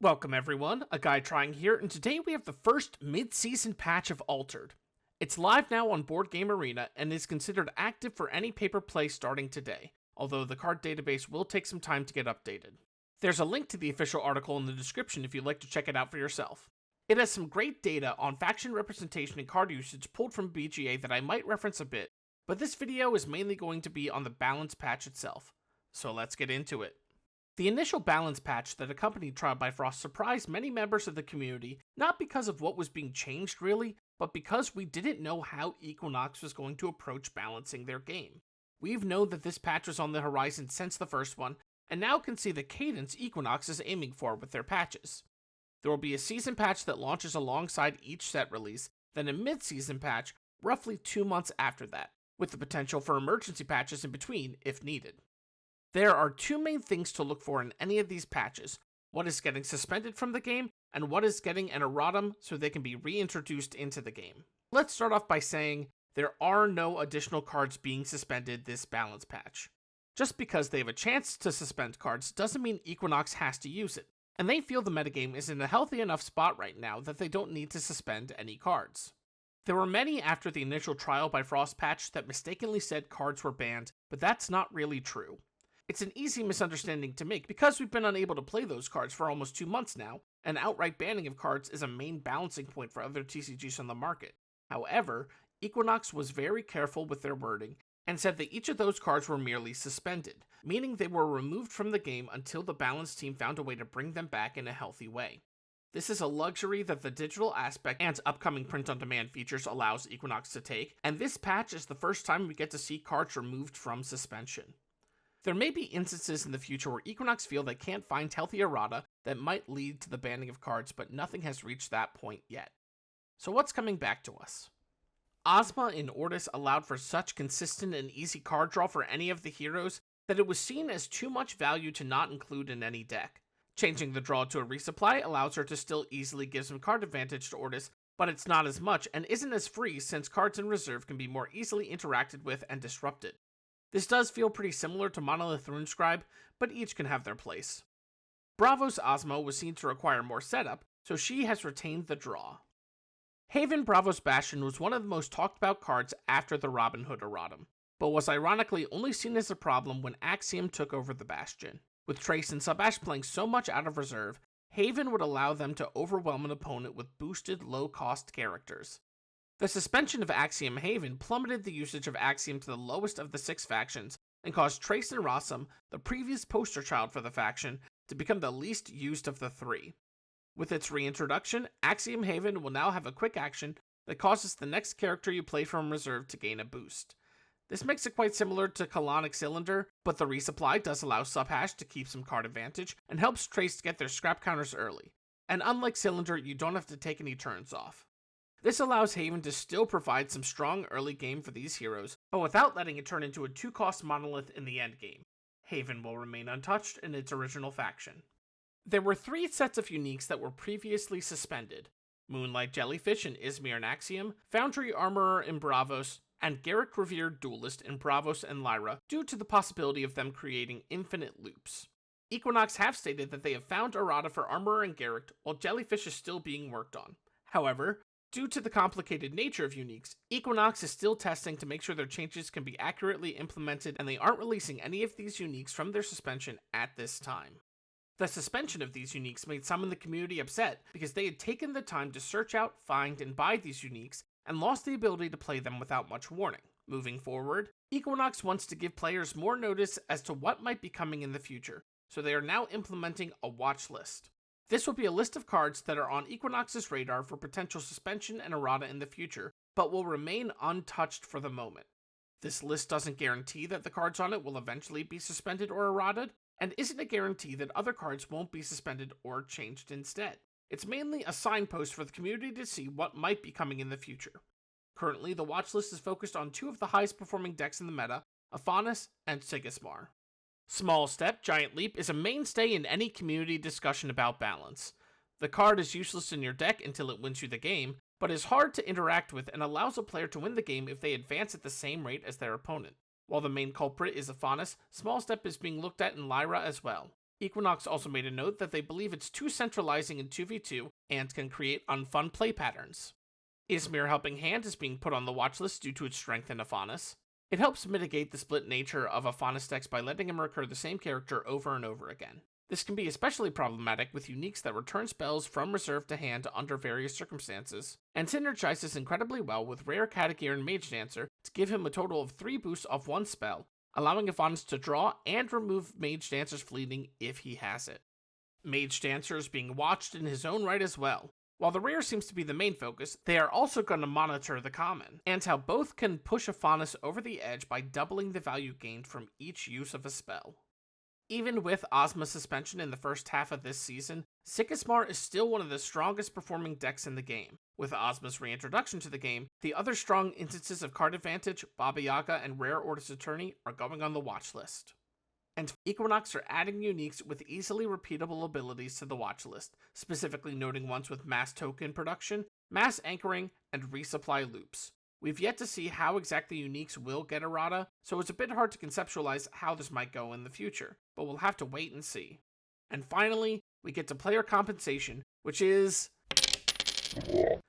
Welcome everyone, A Guy Trying here, and today we have the first mid-season patch of Altered. It's live now on Board Game Arena and is considered active for any paper play starting today, although the card database will take some time to get updated. There's a link to the official article in the description if you'd like to check it out for yourself. It has some great data on faction representation and card usage pulled from BGA that I might reference a bit, but this video is mainly going to be on the balance patch itself. So let's get into it. The initial balance patch that accompanied Trial by Frost surprised many members of the community, not because of what was being changed really, but because we didn't know how Equinox was going to approach balancing their game. We've known that this patch was on the horizon since the first one, and now can see the cadence Equinox is aiming for with their patches. There will be a season patch that launches alongside each set release, then a mid-season patch roughly 2 months after that, with the potential for emergency patches in between if needed. There are two main things to look for in any of these patches: what is getting suspended from the game, and what is getting an erratum so they can be reintroduced into the game. Let's start off by saying there are no additional cards being suspended this balance patch. Just because they have a chance to suspend cards doesn't mean Equinox has to use it, and they feel the metagame is in a healthy enough spot right now that they don't need to suspend any cards. There were many after the initial Trial by Frost patch that mistakenly said cards were banned, but that's not really true. It's an easy misunderstanding to make because we've been unable to play those cards for almost 2 months now, and outright banning of cards is a main balancing point for other TCGs on the market. However, Equinox was very careful with their wording and said that each of those cards were merely suspended, meaning they were removed from the game until the balance team found a way to bring them back in a healthy way. This is a luxury that the digital aspect and upcoming print-on-demand features allows Equinox to take, and this patch is the first time we get to see cards removed from suspension. There may be instances in the future where Equinox feel they can't find healthy errata that might lead to the banning of cards, but nothing has reached that point yet. So what's coming back to us? Ozma in Ordis allowed for such consistent and easy card draw for any of the heroes that it was seen as too much value to not include in any deck. Changing the draw to a resupply allows her to still easily give some card advantage to Ordis, but it's not as much and isn't as free since cards in reserve can be more easily interacted with and disrupted. This does feel pretty similar to Monolith RuneScribe, but each can have their place. Bravo's Ozma was seen to require more setup, so she has retained the draw. Haven Bravo's Bastion was one of the most talked about cards after the Robin Hood erratum, but was ironically only seen as a problem when Axiom took over the Bastion. With Trace and Subash playing so much out of reserve, Haven would allow them to overwhelm an opponent with boosted low-cost characters. The suspension of Axiom Haven plummeted the usage of Axiom to the lowest of the 6 factions, and caused Trace and Rossum, the previous poster child for the faction, to become the least used of the 3. With its reintroduction, Axiom Haven will now have a quick action that causes the next character you play from reserve to gain a boost. This makes it quite similar to Colonic Cylinder, but the resupply does allow Subhash to keep some card advantage, and helps Trace get their scrap counters early. And unlike Cylinder, you don't have to take any turns off. This allows Haven to still provide some strong early game for these heroes, but without letting it turn into a 2-cost monolith in the end game. Haven will remain untouched in its original faction. There were 3 sets of uniques that were previously suspended: Moonlight Jellyfish in Izmir and Axiom, Foundry Armorer in Bravos, and Garruk Revered Duelist in Bravos and Lyra, due to the possibility of them creating infinite loops. Equinox have stated that they have found errata for Armorer and Garruk, while Jellyfish is still being worked on. However, due to the complicated nature of uniques, Equinox is still testing to make sure their changes can be accurately implemented, and they aren't releasing any of these uniques from their suspension at this time. The suspension of these uniques made some in the community upset because they had taken the time to search out, find, and buy these uniques, and lost the ability to play them without much warning. Moving forward, Equinox wants to give players more notice as to what might be coming in the future, so they are now implementing a watch list. This will be a list of cards that are on Equinox's radar for potential suspension and errata in the future, but will remain untouched for the moment. This list doesn't guarantee that the cards on it will eventually be suspended or errated, and isn't a guarantee that other cards won't be suspended or changed instead. It's mainly a signpost for the community to see what might be coming in the future. Currently, the watch list is focused on 2 of the highest performing decks in the meta, Aphanis and Sigismar. Small Step, Giant Leap is a mainstay in any community discussion about balance. The card is useless in your deck until it wins you the game, but is hard to interact with and allows a player to win the game if they advance at the same rate as their opponent. While the main culprit is Aphanis, Small Step is being looked at in Lyra as well. Equinox also made a note that they believe it's too centralizing in 2v2 and can create unfun play patterns. Ysmir Helping Hand is being put on the watch list due to its strength in Afanis. It helps mitigate the split nature of Afanis decks by letting him recur the same character over and over again. This can be especially problematic with uniques that return spells from reserve to hand under various circumstances, and synergizes incredibly well with rare Kadigiran Mage-Dancer to give him a total of 3 boosts off one spell, allowing Afanis to draw and remove Mage-Dancer's fleeting if he has it. Mage-Dancer is being watched in his own right as well. While the rare seems to be the main focus, they are also going to monitor the common, and how both can push Afanis over the edge by doubling the value gained from each use of a spell. Even with Ozma suspension in the first half of this season, Sycamore is still one of the strongest performing decks in the game. With Ozma's reintroduction to the game, the other strong instances of card advantage, Baba Yaga and rare Ordis Attorney are going on the watch list. And Equinox are adding uniques with easily repeatable abilities to the watch list, specifically noting ones with mass token production, mass anchoring, and resupply loops. We've yet to see how exactly uniques will get errata, so it's a bit hard to conceptualize how this might go in the future, but we'll have to wait and see. And finally, we get to player compensation, which is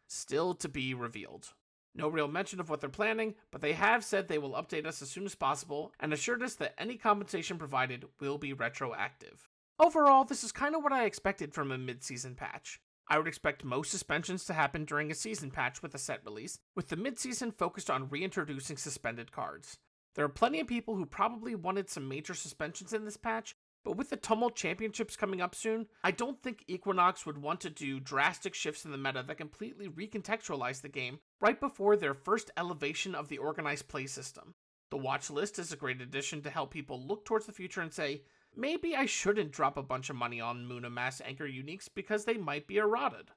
still to be revealed. No real mention of what they're planning, but they have said they will update us as soon as possible and assured us that any compensation provided will be retroactive. Overall, this is kind of what I expected from a mid-season patch. I would expect most suspensions to happen during a season patch with a set release, with the mid-season focused on reintroducing suspended cards. There are plenty of people who probably wanted some major suspensions in this patch, but with the Tumult Championships coming up soon, I don't think Equinox would want to do drastic shifts in the meta that completely recontextualize the game right before their first elevation of the organized play system. The watch list is a great addition to help people look towards the future and say, maybe I shouldn't drop a bunch of money on Muna Mass Anchor uniques because they might be errated.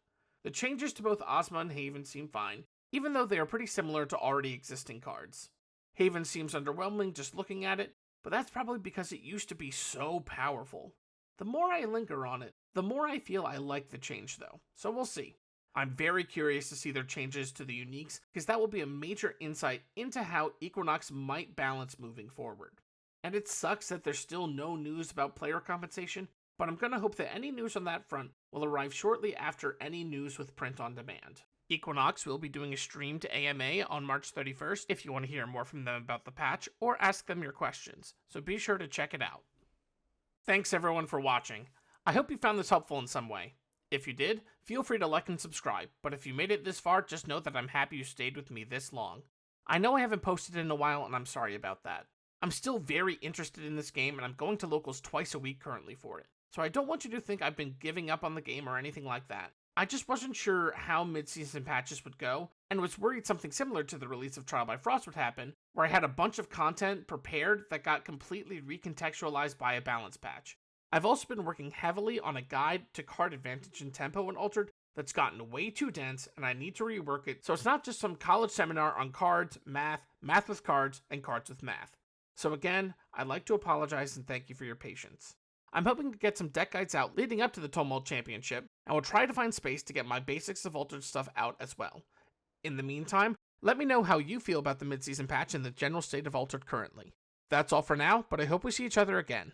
The changes to both Ozma and Haven seem fine, even though they are pretty similar to already existing cards. Haven seems underwhelming just looking at it, but that's probably because it used to be so powerful. The more I linger on it, the more I feel I like the change though, so we'll see. I'm very curious to see their changes to the uniques, because that will be a major insight into how Equinox might balance moving forward. And it sucks that there's still no news about player compensation, but I'm gonna hope that any news on that front will arrive shortly after any news with print on demand. Equinox will be doing a streamed AMA on March 31st if you want to hear more from them about the patch or ask them your questions, so be sure to check it out. Thanks everyone for watching. I hope you found this helpful in some way. If you did, feel free to like and subscribe, but if you made it this far, just know that I'm happy you stayed with me this long. I know I haven't posted in a while and I'm sorry about that. I'm still very interested in this game and I'm going to locals twice a week currently for it, so I don't want you to think I've been giving up on the game or anything like that. I just wasn't sure how mid-season patches would go, and was worried something similar to the release of Trial by Frost would happen, where I had a bunch of content prepared that got completely recontextualized by a balance patch. I've also been working heavily on a guide to card advantage and tempo in Altered that's gotten way too dense, and I need to rework it so it's not just some college seminar on cards, math with cards, and cards with math. So again, I'd like to apologize and thank you for your patience. I'm hoping to get some deck guides out leading up to the Tumult Championship, and will try to find space to get my Basics of Altered stuff out as well. In the meantime, let me know how you feel about the mid-season patch and the general state of Altered currently. That's all for now, but I hope we see each other again.